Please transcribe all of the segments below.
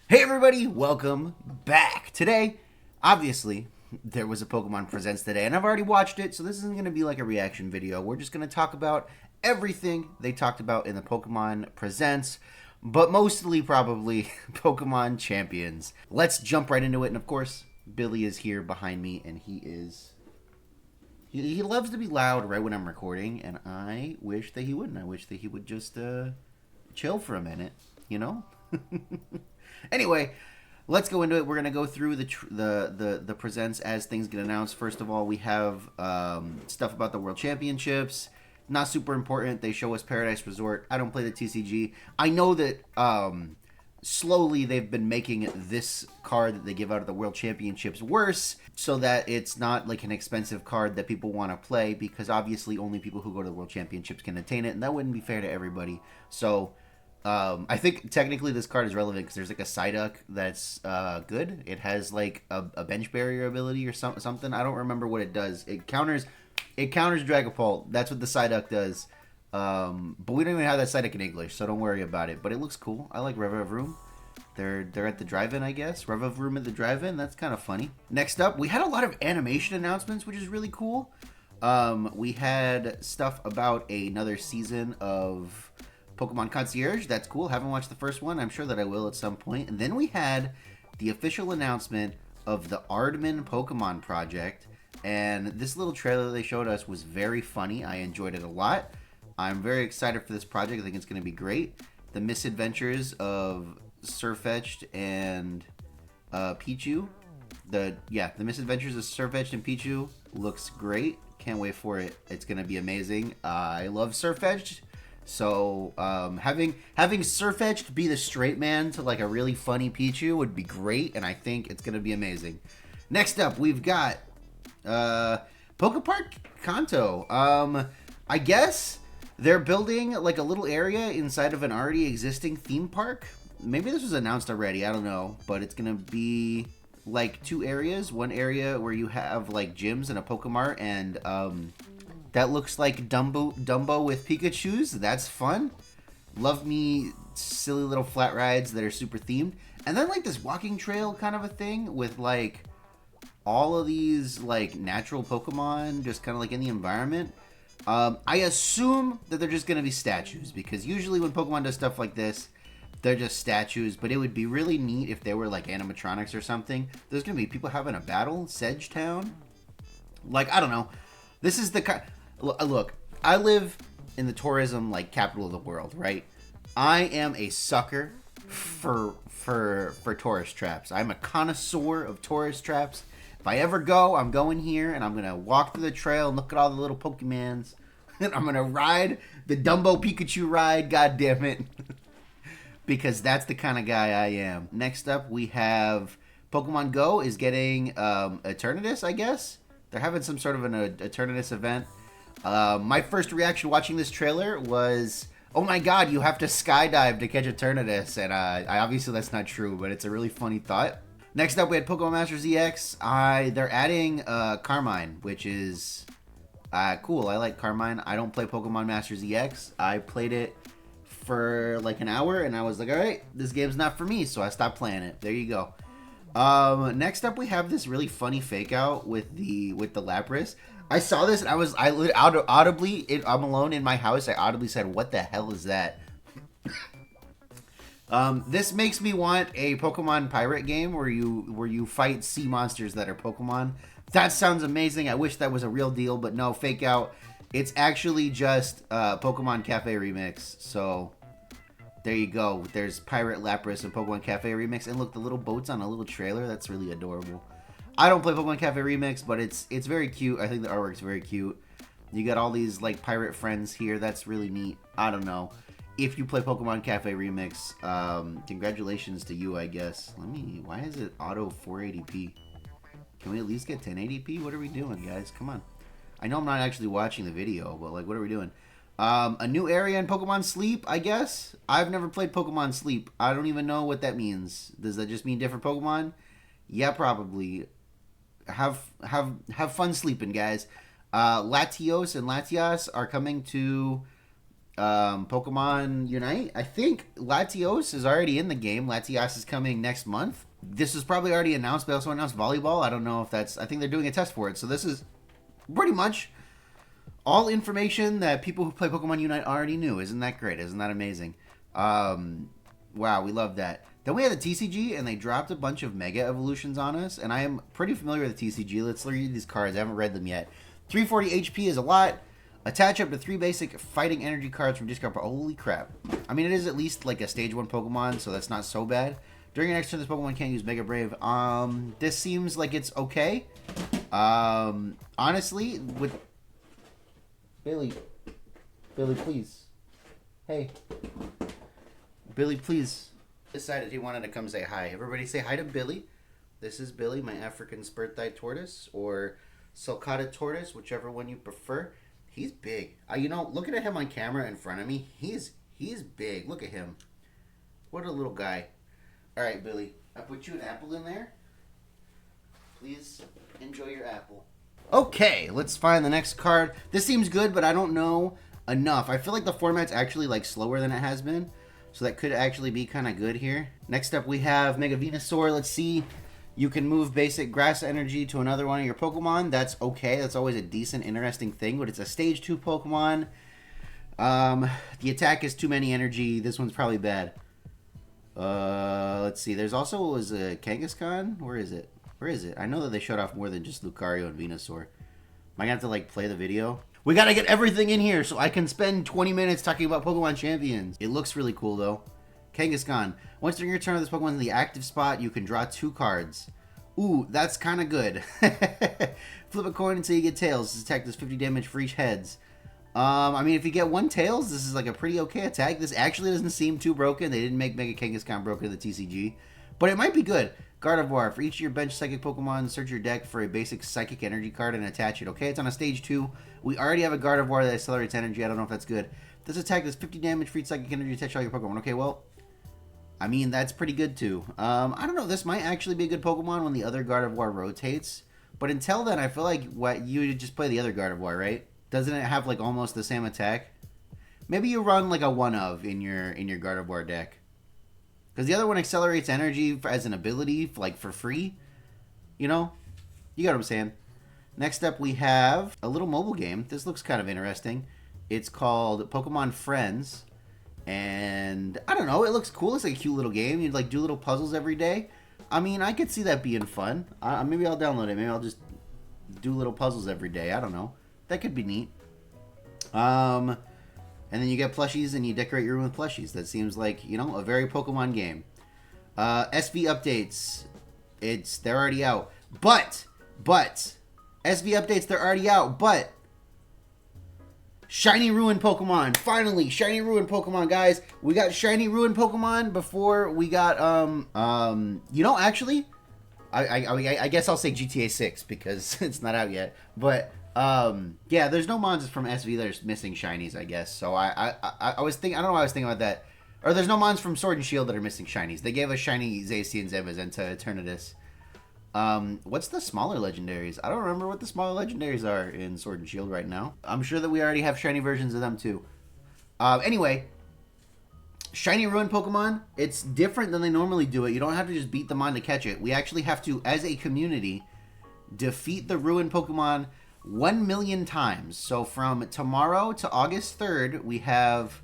Hey everybody, welcome back. Today, obviously, there was a Pokemon Presents today, and I've already watched it, so this isn't going to be like a reaction video. We're just going to talk about everything they talked about in the Pokemon Presents, but mostly probably Pokemon Champions. Let's jump right into it, and of course, Billy is here behind me, and he loves to be loud right when I'm recording, and I wish that he wouldn't. I wish that he would just chill for a minute, you know? Anyway, let's go into it. We're gonna go through the presents as things get announced. First of all, we have stuff about the World Championships. Not super important. They show us Paradise Resort. I don't play the TCG. I know that slowly they've been making this card that they give out at the World Championships worse, so that it's not like an expensive card that people want to play, because obviously only people who go to the World Championships can attain it, and that wouldn't be fair to everybody. So I think technically this card is relevant because there's like a Psyduck that's good. It has like a bench barrier ability or something. I don't remember what it does. It counters Dragapult. That's what the Psyduck does. But we don't even have that Psyduck in English, so don't worry about it. But it looks cool. I like Room. They're at the drive-in, I guess. Room at the drive-in. That's kind of funny. Next up, we had a lot of animation announcements, which is really cool. We had stuff about another season of Pokemon Concierge. That's cool. Haven't watched the first one. I'm sure that I will at some point. And then we had the official announcement of the Aardman Pokemon project. And this little trailer they showed us was very funny. I enjoyed it a lot. I'm very excited for this project. I think it's going to be great. The misadventures of Sirfetch'd and Pichu. The misadventures of Sirfetch'd and Pichu looks great. Can't wait for it. It's going to be amazing. I love Sirfetch'd. So having Sirfetch'd be the straight man to like a really funny Pichu would be great, and I think it's gonna be amazing. Next up, we've got Pokepark Kanto. I guess they're building like a little area inside of an already existing theme park. Maybe this was announced already. I don't know, but it's gonna be like two areas. One area where you have like gyms and a Pokemart, and that looks like Dumbo with Pikachus. That's fun. Love me silly little flat rides that are super themed. And then like this walking trail kind of a thing with like all of these like natural Pokemon just kind of like in the environment. I assume that they're just going to be statues, because usually when Pokemon does stuff like this, they're just statues. But it would be really neat if they were like animatronics or something. There's going to be people having a battle. Sedge Town. Like, I don't know. This is the kind... Look, I live in the tourism like capital of the world, right? I am a sucker for tourist traps. I'm a connoisseur of tourist traps. If I ever go, I'm going here and I'm gonna walk through the trail and look at all the little Pokemons. And I'm gonna ride the Dumbo Pikachu ride, god damn it. Because that's the kind of guy I am. Next up, we have Pokemon Go is getting Eternatus, I guess. They're having some sort of an Eternatus event. My first reaction watching this trailer was, oh my god, you have to skydive to catch Eternatus. And I obviously that's not true, but it's a really funny thought. Next up, we had Pokemon Masters EX. They're adding Carmine, which is cool. I like Carmine. I don't play Pokemon Masters EX. I played it for like an hour, and I was like, all right, this game's not for me, so I stopped playing it. There you go. Next up, we have this really funny fake out with the Lapras. I saw this and I'm alone in my house. I audibly said, "What the hell is that?" This makes me want a Pokemon pirate game where you fight sea monsters that are Pokemon. That sounds amazing. I wish that was a real deal, but no, fake out. It's actually just Pokemon Cafe Remix. So there you go. There's Pirate Lapras and Pokemon Cafe Remix. And look, the little boats on a little trailer. That's really adorable. I don't play Pokemon Cafe Remix, but it's very cute. I think the artwork's very cute. You got all these like pirate friends here. That's really neat. I don't know. If you play Pokemon Cafe Remix, congratulations to you, I guess. Why is it auto 480p? Can we at least get 1080p? What are we doing, guys? Come on. I know I'm not actually watching the video, but like, what are we doing? A new area in Pokemon Sleep, I guess. I've never played Pokemon Sleep. I don't even know what that means. Does that just mean different Pokemon? Yeah, probably. Have fun sleeping, guys. Latios and Latias are coming to Pokemon Unite. I think Latios is already in the game. Latios is coming next month. This is probably already announced. They also announced volleyball. I don't know if that's... I think they're doing a test for it. So this is pretty much all information that people who play Pokemon Unite already knew. Isn't that great? Isn't that amazing? Wow, we love that. Then we had the TCG, and they dropped a bunch of Mega Evolutions on us. And I am pretty familiar with the TCG. Let's read these cards. I haven't read them yet. 340 HP is a lot. Attach up to 3 basic fighting energy cards from discard. Holy crap. I mean, it is at least like a stage 1 Pokemon, so that's not so bad. During your next turn, this Pokemon can't use Mega Brave. This seems like it's okay. Honestly, with... Billy, please. Hey. Billy, please. Decided he wanted to come say hi. Everybody say hi to Billy. This is Billy, my African Spurthite Tortoise, or Sulcata Tortoise, whichever one you prefer. He's big. You know, looking at him on camera in front of me, he's big. Look at him. What a little guy. All right, Billy, I put you an apple in there. Please enjoy your apple. Okay, let's find the next card. This seems good, but I don't know enough. I feel like the format's actually like slower than it has been. So that could actually be kind of good here. Next up, we have Mega Venusaur. Let's see. You can move basic grass energy to another one of your Pokemon. That's okay. That's always a decent, interesting thing. But it's a stage 2 Pokemon. The attack is too many energy. This one's probably bad. Let's see. There's also was a Kangaskhan. Where is it? Where is it? I know that they showed off more than just Lucario and Venusaur. Am I going to have to, like, play the video? We got to get everything in here so I can spend 20 minutes talking about Pokemon Champions. It looks really cool, though. Kangaskhan. Once during your turn, this Pokemon in the active spot, you can draw 2 cards. Ooh, that's kind of good. Flip a coin until you get tails. This attack does 50 damage for each heads. I mean, if you get 1 tails, this is like a pretty okay attack. This actually doesn't seem too broken. They didn't make Mega Kangaskhan broken in the TCG. But it might be good. Gardevoir. For each of your bench Psychic Pokemon, search your deck for a basic Psychic Energy card and attach it. Okay, it's on a stage 2. We already have a Gardevoir that accelerates energy. I don't know if that's good. This attack does 50 damage for each Psychic Energy. Attach all your Pokemon. Okay, well, I mean, that's pretty good too. I don't know. This might actually be a good Pokemon when the other Gardevoir rotates. But until then, I feel like you just play the other Gardevoir, right? Doesn't it have like almost the same attack? Maybe you run like a one-of in your Gardevoir deck. Because the other one accelerates energy as an ability, like for free. You know? You got what I'm saying. Next up, we have a little mobile game. This looks kind of interesting. It's called Pokemon Friends. And I don't know. It looks cool. It's like a cute little game. You'd like do little puzzles every day. I mean, I could see that being fun. Maybe I'll download it. Maybe I'll just do little puzzles every day. I don't know. That could be neat. And then you get plushies and you decorate your room with plushies. That seems like, you know, a very Pokemon game. SV updates. They're already out. But, SV updates, they're already out. But, Shiny Ruin Pokemon. Finally, Shiny Ruin Pokemon, guys. We got Shiny Ruin Pokemon before we got, you know, actually, I guess I'll say GTA 6 because it's not out yet. But, yeah, there's no mons from SV that are missing shinies, I guess. So I was thinking, I don't know why I was thinking about that. Or there's no mons from Sword and Shield that are missing shinies. They gave us shiny Zacian, Zamazenta, Eternatus. What's the smaller legendaries? I don't remember what the smaller legendaries are in Sword and Shield right now. I'm sure that we already have shiny versions of them too. Anyway, Shiny Ruin Pokemon, it's different than they normally do it. You don't have to just beat them on to catch it. We actually have to, as a community, defeat the Ruin Pokemon 1 million times. So from tomorrow to August 3rd, we have,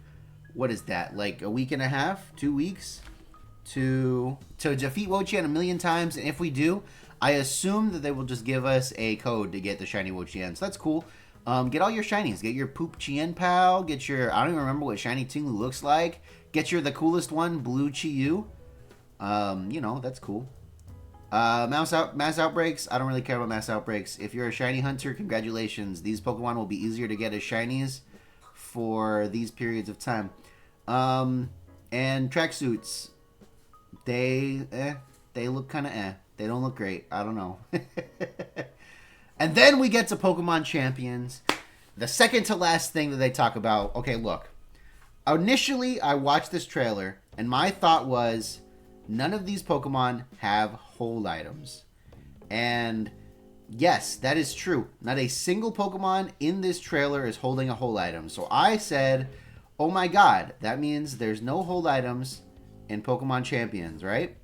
what is that, like a week and a half, 2 weeks to defeat Wo-Chien 1 million times. And if we do, I assume that they will just give us a code to get the shiny Wo-Chien. So that's cool. Get all your shinies. Get your Poop Chien Pal. Get your, I don't even remember what shiny Tinglu looks like. Get your, the coolest one, Blue Chi-Yu. You know, that's cool. Mass Outbreaks. I don't really care about Mass Outbreaks. If you're a shiny hunter, congratulations. These Pokemon will be easier to get as shinies for these periods of time. And tracksuits. They look kind of They don't look great. I don't know. And then we get to Pokemon Champions. The second to last thing that they talk about. Okay, look. Initially, I watched this trailer, and my thought was, none of these Pokemon have hold items. And yes, that is true. Not a single Pokemon in this trailer is holding a hold item. So I said, Oh my god, that means there's no hold items in Pokemon Champions, right?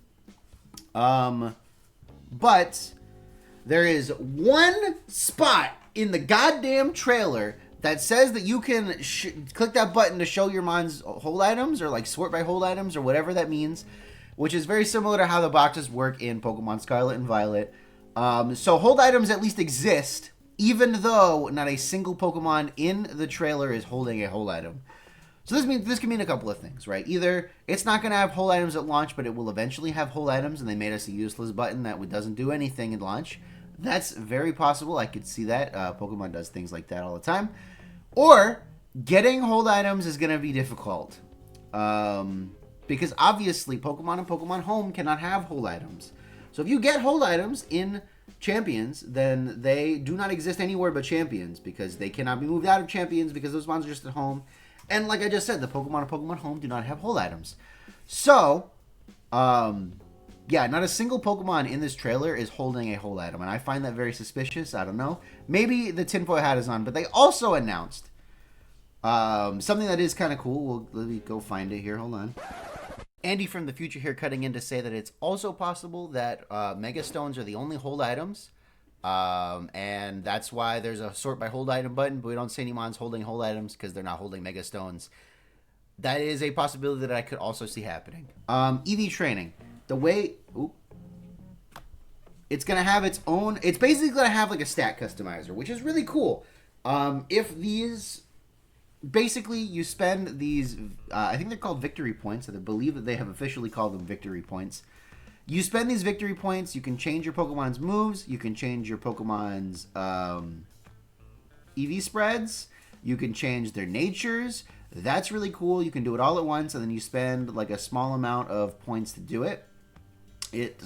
But there is one spot in the goddamn trailer that says that you can click that button to show your mon's hold items, or like sort by hold items, or whatever that means, which is very similar to how the boxes work in Pokemon Scarlet and Violet. So hold items at least exist, even though not a single Pokemon in the trailer is holding a hold item. So this can mean a couple of things, right? Either it's not going to have hold items at launch, but it will eventually have hold items, and they made us a useless button that doesn't do anything at launch. That's very possible. I could see that. Pokemon does things like that all the time. Or getting hold items is going to be difficult. Because obviously Pokemon and Pokemon Home cannot have hold items. So if you get hold items in Champions, then they do not exist anywhere but Champions, because they cannot be moved out of Champions because those ones are just at home. And like I just said, the Pokemon and Pokemon Home do not have hold items. So, yeah, not a single Pokemon in this trailer is holding a hold item, and I find that very suspicious. I don't know. Maybe the tinfoil hat is on, but they also announced something that is kind of cool. Let me go find it here. Hold on. Andy from the future here cutting in to say that it's also possible that Mega Stones are the only hold items. And that's why there's a sort by hold item button, but we don't see any mons holding hold items because they're not holding Mega Stones. That is a possibility that I could also see happening. EV training. The way... it's going to have its own... It's basically going to have like a stat customizer, which is really cool. If these... Basically, you spend these... I think they're called victory points. I believe that they have officially called them victory points. You spend these victory points, you can change your Pokemon's moves, you can change your Pokemon's EV spreads, you can change their natures. That's really cool. You can do it all at once, and then you spend like a small amount of points to do it. It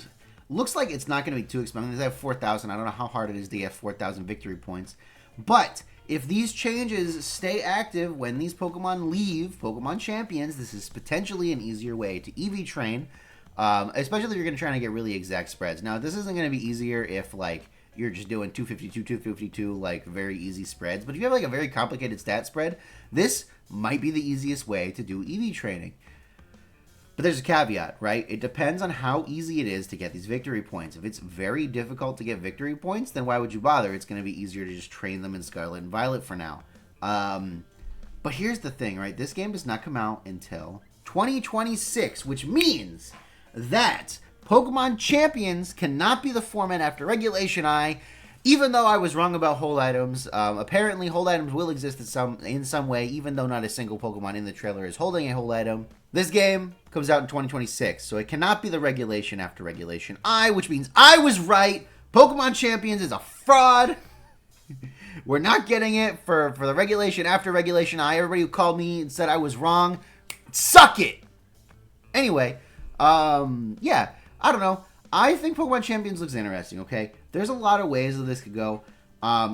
looks like it's not going to be too expensive. They have 4,000. I don't know how hard it is to get 4,000 victory points. But if these changes stay active when these Pokemon leave Pokemon Champions, this is potentially an easier way to EV train. Especially if you're going to try to get really exact spreads. Now, this isn't going to be easier if, like, you're just doing 252, 252, like, very easy spreads. But if you have, like, a very complicated stat spread, this might be the easiest way to do EV training. But there's a caveat, right? It depends on how easy it is to get these victory points. If it's very difficult to get victory points, then why would you bother? It's going to be easier to just train them in Scarlet and Violet for now. But here's the thing, right? This game does not come out until 2026, which means that Pokemon Champions cannot be the format after Regulation I, even though I was wrong about hold items. Apparently, hold items will exist in some way, even though not a single Pokemon in the trailer is holding a hold item. This game comes out in 2026, so it cannot be the Regulation after Regulation I, which means I was right. Pokemon Champions is a fraud. We're not getting it for the Regulation after Regulation I. Everybody who called me and said I was wrong, suck it. Anyway, yeah, I don't know. I think Pokemon Champions looks interesting, okay? There's a lot of ways that this could go.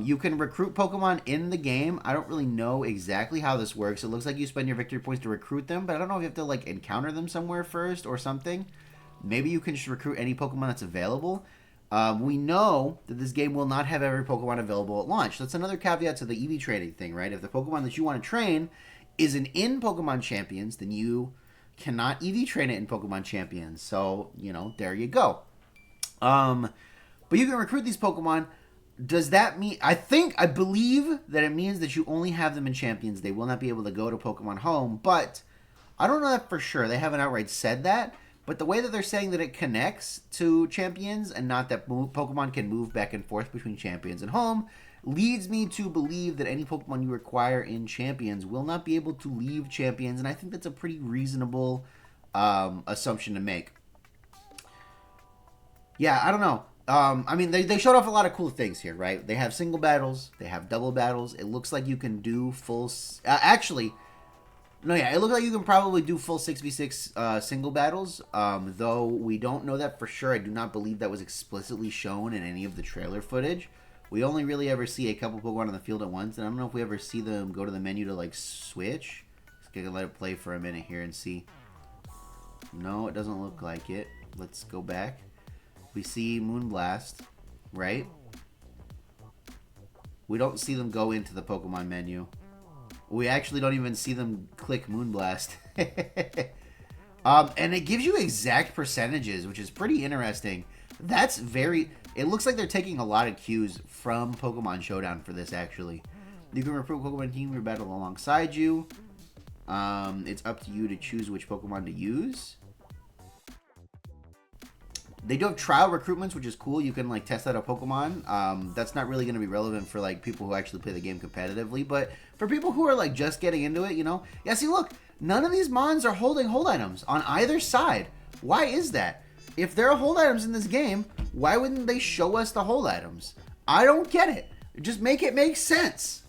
You can recruit Pokemon in the game. I don't really know exactly how this works. It looks like you spend your victory points to recruit them, but I don't know if you have to, like, encounter them somewhere first or something. Maybe you can just recruit any Pokemon that's available. We know that this game will not have every Pokemon available at launch. That's another caveat to the EV training thing, right? If the Pokemon that you want to train isn't in Pokemon Champions, then you cannot EV train it in Pokemon Champions. So, you know, there you go. But you can recruit these Pokemon. Does that mean... I believe that it means that you only have them in Champions. They will not be able to go to Pokemon Home, but I don't know that for sure. They haven't outright said that, but the way that they're saying that it connects to Champions and not that Pokemon can move back and forth between Champions and Home leads me to believe that any Pokemon you acquire in Champions will not be able to leave Champions, and I think that's a pretty reasonable assumption to make. Yeah, I don't know. I mean, they showed off a lot of cool things here, right? They have single battles. They have double battles. It looks like you can do full... actually, no, yeah, it looks like you can probably do full 6v6 single battles, though we don't know that for sure. I do not believe that was explicitly shown in any of the trailer footage. We only really ever see a couple Pokemon on the field at once, and I don't know if we ever see them go to the menu to, like, switch. Let's get, let it play for a minute here and see. No, it doesn't look like it. Let's go back. We see Moonblast, right? We don't see them go into the Pokemon menu. We actually don't even see them click Moonblast. And it gives you exact percentages, which is pretty interesting. That's very... It looks like they're taking a lot of cues from Pokemon Showdown for this, actually. You can recruit Pokemon team or battle alongside you. It's up to you to choose which Pokemon to use. They do have trial recruitments, which is cool. You can, like, test out a Pokemon. That's not really going to be relevant for, like, people who actually play the game competitively. But for people who are, like, just getting into it, you know. Yeah, see, look. None of these Mons are holding hold items on either side. Why is that? If there are hold items in this game, why wouldn't they show us the hold items? I don't get it. Just make it make sense.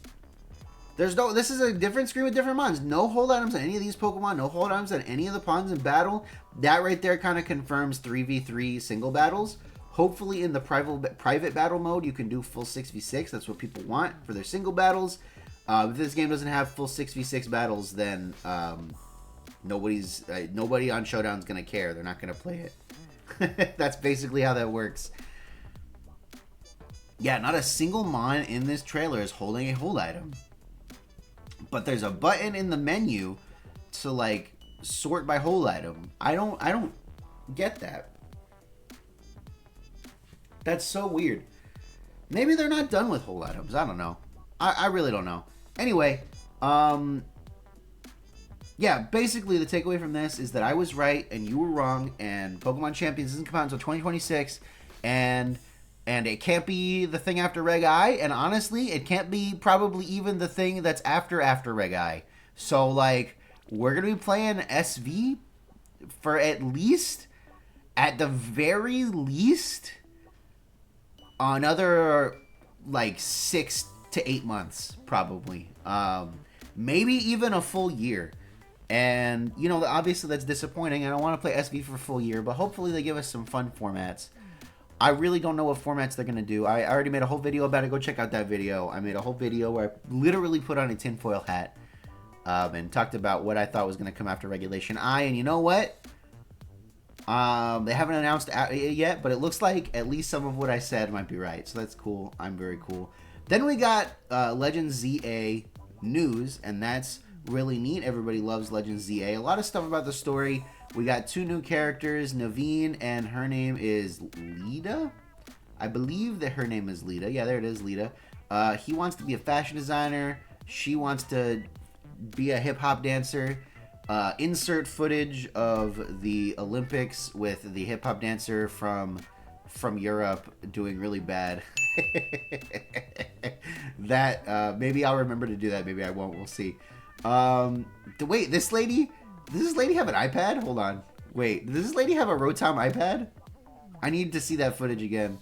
There's no... This is a different screen with different Mons. No hold items on any of these Pokemon. No hold items on any of the Pawns in battle. That right there kind of confirms 3v3 single battles. Hopefully in the private battle mode, you can do full 6v6. That's what people want for their single battles. If this game doesn't have full 6v6 battles, then nobody on Showdown's going to care. They're not going to play it. That's basically how that works. Yeah, not a single Mon in this trailer is holding a hold item. But there's a button in the menu to, like, sort by hold item. I don't get that. That's so weird. Maybe they're not done with hold items. I don't know. I really don't know. Anyway, yeah, basically the takeaway from this is that I was right and you were wrong, and Pokemon Champions doesn't come out until 2026, and it can't be the thing after Reg I, and honestly, it can't be probably even the thing that's after Reg I. So, like, we're going to be playing SV for at the very least, another, like, 6 to 8 months, probably. Maybe even a full year. And, you know, obviously that's disappointing. I don't want to play SV for a full year, but hopefully they give us some fun formats. I really don't know what formats they're going to do. I already made a whole video about it. Go check out that video. I made a whole video where I literally put on a tinfoil hat and talked about what I thought was going to come after Regulation I. And you know what? They haven't announced it yet, but it looks like at least some of what I said might be right. So that's cool. I'm very cool. Then we got Legends ZA news, and that's really neat. Everybody loves Legends ZA. A lot of stuff about the story. We got 2 new characters, Naveen, and her name is Lita. I believe that her name is Lita. Yeah, there it is, Lita. He wants to be a fashion designer. She wants to be a hip-hop dancer. Insert footage of the Olympics with the hip-hop dancer from Europe doing really bad. That, maybe I'll remember to do that. Maybe I won't. We'll see. Wait, does this lady have an iPad? Hold on. Wait, does this lady have a Rotom iPad? I need to see that footage again.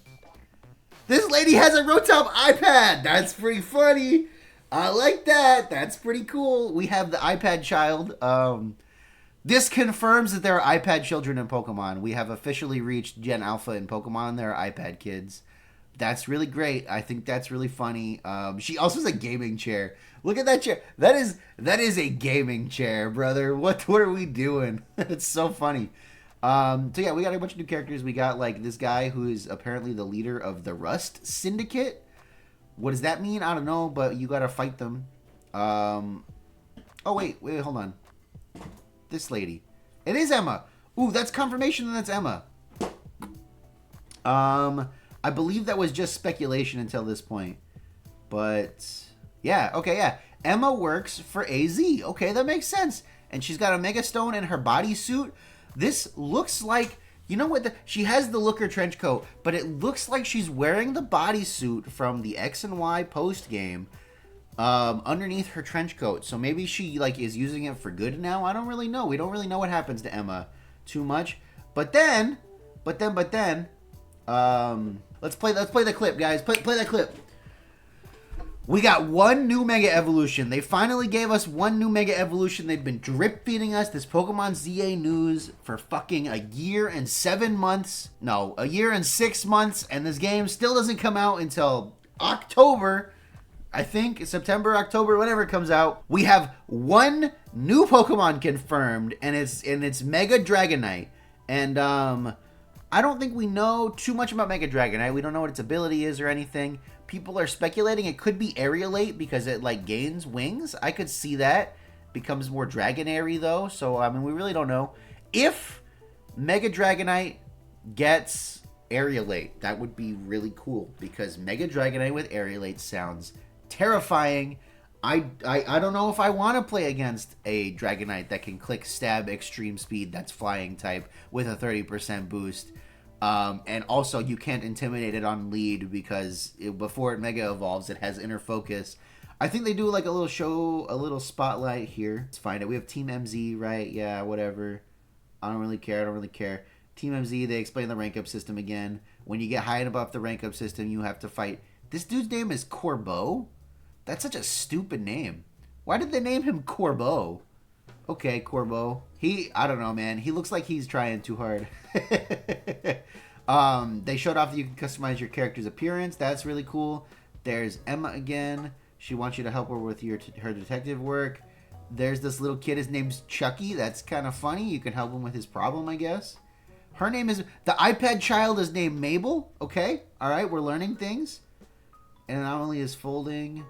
This lady has a Rotom iPad! That's pretty funny. I like that. That's pretty cool. We have the iPad child. This confirms that there are iPad children in Pokemon. We have officially reached Gen Alpha in Pokemon. There are iPad kids. That's really great. I think that's really funny. She also has a gaming chair. Look at that chair. That is a gaming chair, brother. What are we doing? It's so funny. So yeah, we got a bunch of new characters. We got like this guy who is apparently the leader of the Rust Syndicate. What does that mean? I don't know, but you gotta fight them. Oh wait, hold on. This lady. It is Emma. Ooh, that's confirmation that that's Emma. I believe that was just speculation until this point. But yeah, okay, yeah. Emma works for AZ. Okay, that makes sense. And she's got a Mega Stone in her bodysuit. This looks like, you know what? She has the Looker trench coat, but it looks like she's wearing the bodysuit from the X and Y post game underneath her trench coat. So maybe she like is using it for good now. I don't really know. We don't really know what happens to Emma too much. But then, let's play the clip, guys. Play that clip. We got one new Mega Evolution. They finally gave us one new Mega Evolution. They've been drip feeding us this Pokemon ZA news for fucking a year and 7 months. No, a year and 6 months. And this game still doesn't come out until October. I think September, October, whenever it comes out. We have one new Pokemon confirmed, and it's Mega Dragonite. And I don't think we know too much about Mega Dragonite. We don't know what its ability is or anything. people are speculating it could be aerialate because it like gains wings. I could see that. Becomes more Dragonary though, so I mean we really don't know. If Mega Dragonite gets aerialate, that would be really cool because Mega Dragonite with aerialate sounds terrifying. I don't know if I want to play against a Dragonite that can click stab extreme speed that's flying type with a 30% boost. And also you can't intimidate it on lead because before it Mega Evolves, it has inner focus. I think they do like a little show, a little spotlight here. Let's find it. We have Team MZ, right? Yeah, whatever. I don't really care. Team MZ, they explain the rank up system again. When you get high and above the rank up system, you have to fight. This dude's name is Corbeau? That's such a stupid name. Why did they name him Corbeau? Okay, Corbeau. I don't know, man. He looks like he's trying too hard. They showed off that you can customize your character's appearance. That's really cool. There's Emma again. She wants you to help her with her detective work. There's this little kid. His name's Chucky. That's kind of funny. You can help him with his problem, I guess. Her name is... The iPad child is named Mabel. Okay. All right. We're learning things. And not only is folding...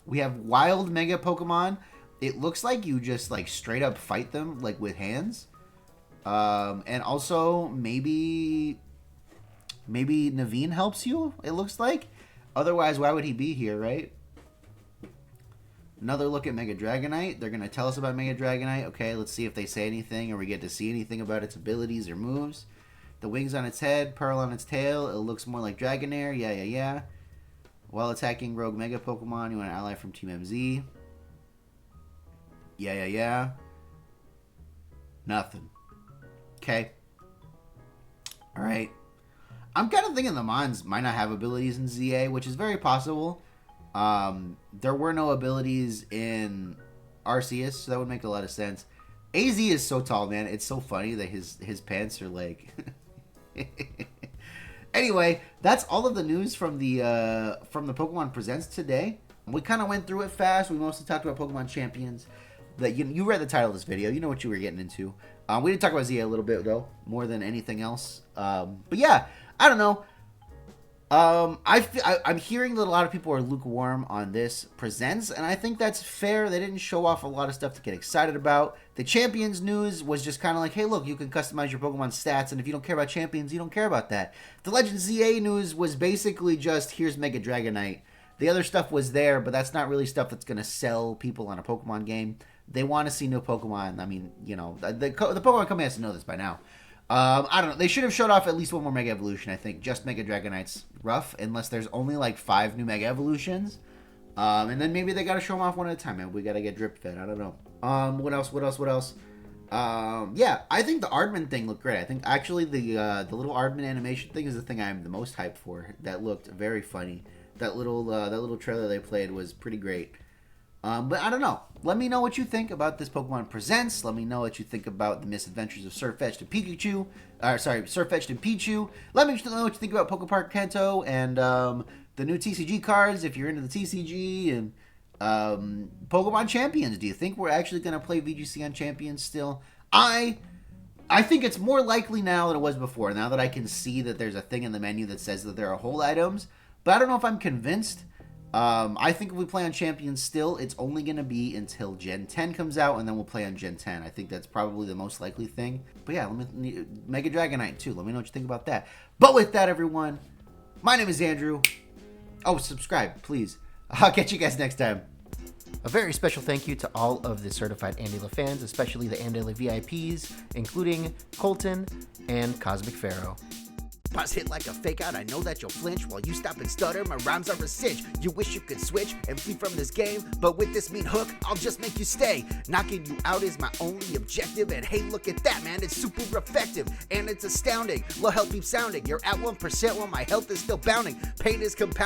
we have wild Mega Pokemon. It looks like you just like straight up fight them like with hands. And also maybe Naveen helps you, it looks like. Otherwise, why would he be here, right? Another look at Mega Dragonite. They're going to tell us about Mega Dragonite. Okay, let's see if they say anything or we get to see anything about its abilities or moves. The wings on its head, pearl on its tail. It looks more like Dragonair. Yeah. While attacking rogue Mega Pokemon, you want an ally from Team MZ. Yeah. Nothing. Okay. Alright. I'm kind of thinking the Mons might not have abilities in ZA, which is very possible. There were no abilities in Arceus, so that would make a lot of sense. AZ is so tall, man. It's so funny that his pants are like... Anyway, that's all of the news from the Pokemon Presents today. We kind of went through it fast. We mostly talked about Pokemon Champions. That you read the title of this video. You know what you were getting into. We did talk about ZA a little bit, though, more than anything else. But yeah, I don't know. I'm hearing that a lot of people are lukewarm on this Presents, and I think that's fair. They didn't show off a lot of stuff to get excited about. The Champions news was just kind of like, hey, look, you can customize your Pokemon stats, and if you don't care about Champions, you don't care about that. The Legends ZA news was basically just, here's Mega Dragonite. The other stuff was there, but that's not really stuff that's going to sell people on a Pokemon game. They want to see new Pokemon. I mean, you know, the Pokemon company has to know this by now. I don't know. They should have showed off at least one more Mega Evolution, I think. Just Mega Dragonite's rough, unless there's only like 5 new Mega Evolutions. And then maybe they got to show them off one at a time. Maybe we got to get drip fed. I don't know. What else? Yeah, I think the Aardman thing looked great. I think actually the little Aardman animation thing is the thing I'm the most hyped for. That looked very funny. That little trailer they played was pretty great. But I don't know. Let me know what you think about this Pokemon Presents. Let me know what you think about the misadventures of Sirfetch'd and Pikachu. Sirfetch'd and Pichu. Let me know what you think about Pokepark Kanto and the new TCG cards, if you're into the TCG, and Pokemon Champions. Do you think we're actually going to play VGC on Champions still? I think it's more likely now than it was before, now that I can see that there's a thing in the menu that says that there are hold items. But I don't know if I'm convinced. I think if we play on Champions still, it's only going to be until Gen 10 comes out, and then we'll play on Gen 10. I think that's probably the most likely thing. But yeah, Mega Dragonite too. Let me know what you think about that. But with that, everyone, my name is Andrew. Oh, subscribe, please. I'll catch you guys next time. A very special thank you to all of the certified AndyLa fans, especially the AndyLa VIPs, including Colton and Cosmic Pharaoh. Pause hit like a fake out, I know that you'll flinch while you stop and stutter, my rhymes are a cinch. You wish you could switch and flee from this game, but with this mean hook, I'll just make you stay. Knocking you out is my only objective, and hey, look at that, man, it's super effective, and it's astounding. Low health keeps sounding, you're at 1% while my health is still bounding. Pain is compounding.